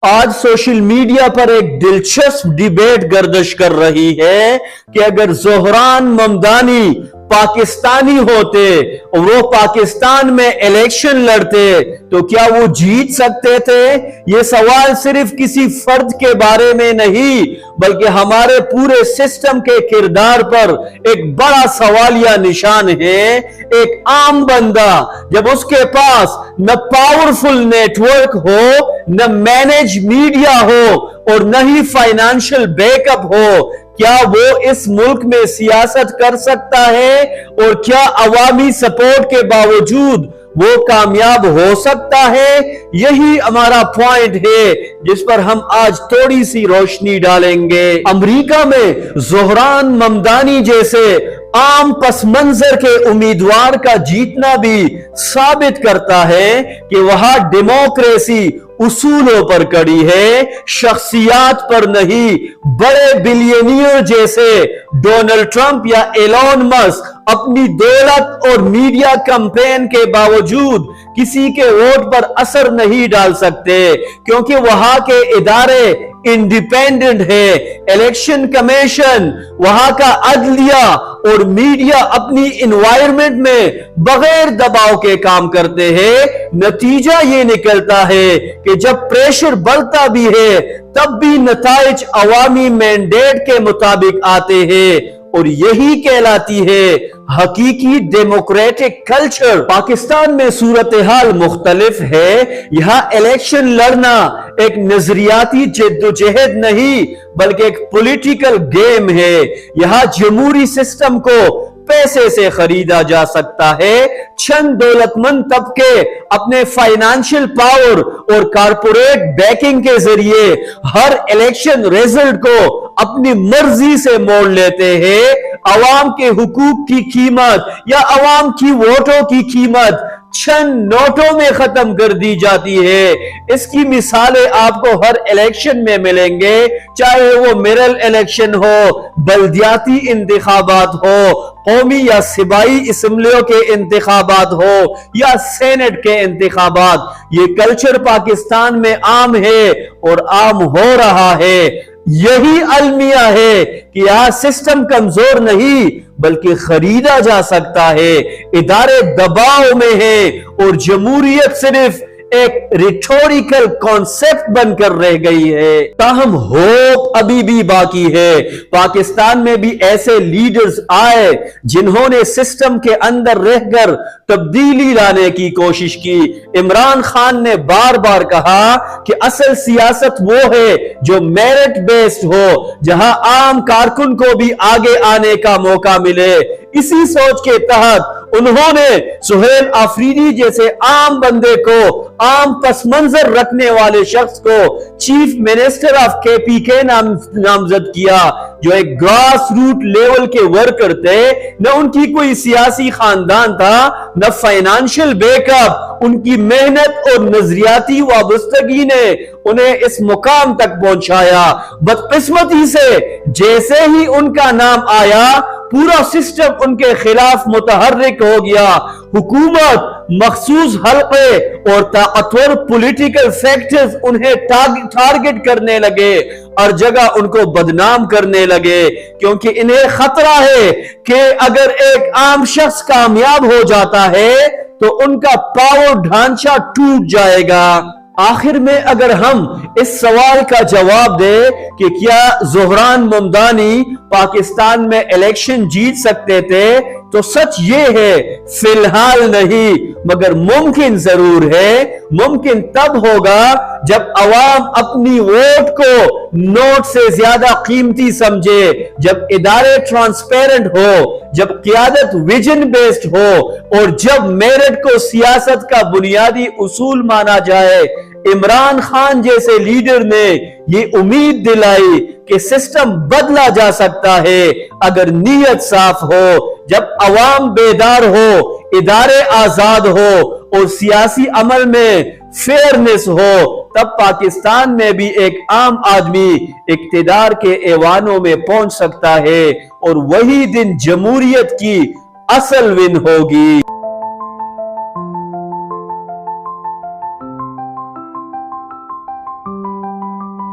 आज social media पर एक दिलचस्प डिबेट गर्दिश कर रही है कि अगर ज़ोहरान ममदानी पाकिस्तानी होते और वो पाकिस्तान में इलेक्शन लड़ते तो क्या वो जीत सकते थे। ये सवाल सिर्फ किसी फर्द के बारे में नहीं बल्कि हमारे पूरे सिस्टम के किरदार पर एक बड़ा सवालिया निशान है। एक आम बंदा जब उसके पास न पावरफुल नेटवर्क हो, न मैनेज मीडिया हो और न ही फाइनेंशियल बैकअप हो, क्या वो इस मुल्क में सियासत कर सकता है और क्या अवामी सपोर्ट के बावजूद वो कामयाब हो सकता है। यही हमारा पॉइंट है जिस पर हम आज थोड़ी सी रोशनी डालेंगे। अमेरिका में ज़ोहरान ममदानी जैसे आम पस मंजर के उम्मीदवार का जीतना भी साबित करता है कि वहां डेमोक्रेसी उसूलों पर कड़ी है, शख्सियात पर नहीं। बड़े बिलियनियर जैसे डोनाल्ड ट्रंप या एलोन मस्क अपनी दौलत और मीडिया कैंपेन के बावजूद किसी के वोट पर असर नहीं डाल सकते क्योंकि वहां के इदारे इंडिपेंडेंट है। इलेक्शन कमीशन, वहां का अदलिया और मीडिया अपनी इन्वायरमेंट में बगैर दबाव के काम करते हैं। नतीजा ये निकलता है कि जब प्रेशर बढ़ता भी है तब भी नताइज अवामी मैंडेट के मुताबिक आते हैं और यही कहलाती है हकीकी डेमोक्रेटिक कल्चर। पाकिस्तान में सूरत हाल मुख्तलिफ है। यहाँ इलेक्शन लड़ना एक नजरियाती जद्दोजहद नहीं बल्कि एक पॉलिटिकल गेम है। यहाँ जमहूरी सिस्टम को पैसे से खरीदा जा सकता है। चंद दौलतमंद तबके अपने फाइनेंशियल पावर और कारपोरेट बैकिंग के जरिए हर इलेक्शन रिजल्ट को अपनी मर्जी से मोड़ लेते हैं। अवाम के हुकूक की कीमत या अवाम की वोटों की कीमत चंद नोटों में खत्म कर दी जाती है। इसकी मिसालें आपको हर इलेक्शन में मिलेंगे, चाहे वो मिरल इलेक्शन हो, बल्दियाती इंतखाबात हो, कौमी या सिबाई असम्बलियों के इंतखाबात हो या सेनेट के इंतखाबात। ये कल्चर पाकिस्तान में आम है और आम हो रहा है। यही अलमिया है कि यह सिस्टम कमजोर नहीं बल्कि खरीदा जा सकता है। इदारे दबाव में है और जमहूरियत सिर्फ एक रिटोरिकल कॉन्सेप्ट बनकर रह गई है। ताहम होप अभी भी बाकी है। पाकिस्तान में भी ऐसे लीडर्स आए जिन्होंने सिस्टम के अंदर रहकर तब्दीली लाने की कोशिश की। इमरान खान ने बार बार कहा कि असल सियासत वो है जो मेरिट बेस्ड हो, जहां आम कारकुन को भी आगे आने का मौका मिले। इसी सोच के तहत उन्होंने सुहेल आफरीदी जैसे आम बंदे को, आम पसमंजर रखने वाले शख्स को चीफ मिनिस्टर ऑफ केपीके नामजद किया, जो एक ग्रास रूट लेवल के वर्कर थे। न उनकी कोई सियासी खानदान था, न फाइनेंशियल बैकअप। उनकी मेहनत और नजरियाती वाबस्तगी ने उन्हें इस मुकाम तक पहुंचाया। बदकिस्मती से जैसे ही उनका नाम आया पूरा सिस्टम उनके खिलाफ मुतहर्रिक हो गया। हुकूमत, मखसूस हल्के और ताकतवर पॉलिटिकल फैक्टर्स उन्हें टारगेट करने लगे और जगह उनको बदनाम करने लगे क्योंकि इन्हें खतरा है कि अगर एक आम शख्स कामयाब हो जाता है तो उनका पावर ढांचा टूट जाएगा। आखिर में अगर हम इस सवाल का जवाब दें कि क्या ज़ोहरान ममदानी पाकिस्तान में इलेक्शन जीत सकते थे तो सच ये है फिलहाल नहीं मगर मुमकिन जरूर है। मुमकिन तब होगा जब अवाम अपनी वोट को नोट से ज्यादा कीमती समझे, जब इदारे ट्रांसपेरेंट हो, जब क़ियादत विजन बेस्ड हो और जब मेरिट को सियासत का बुनियादी उसूल माना जाए। इमरान खान जैसे लीडर ने ये उम्मीद दिलाई कि सिस्टम बदला जा सकता है अगर नीयत साफ हो, जब अवाम बेदार हो, इदारे आजाद हो और सियासी अमल में फेयरनेस हो, तब पाकिस्तान में भी एक आम आदमी इक्तिदार के ऐवानों में पहुंच सकता है और वही दिन जमहूरियत की असल विन होगी।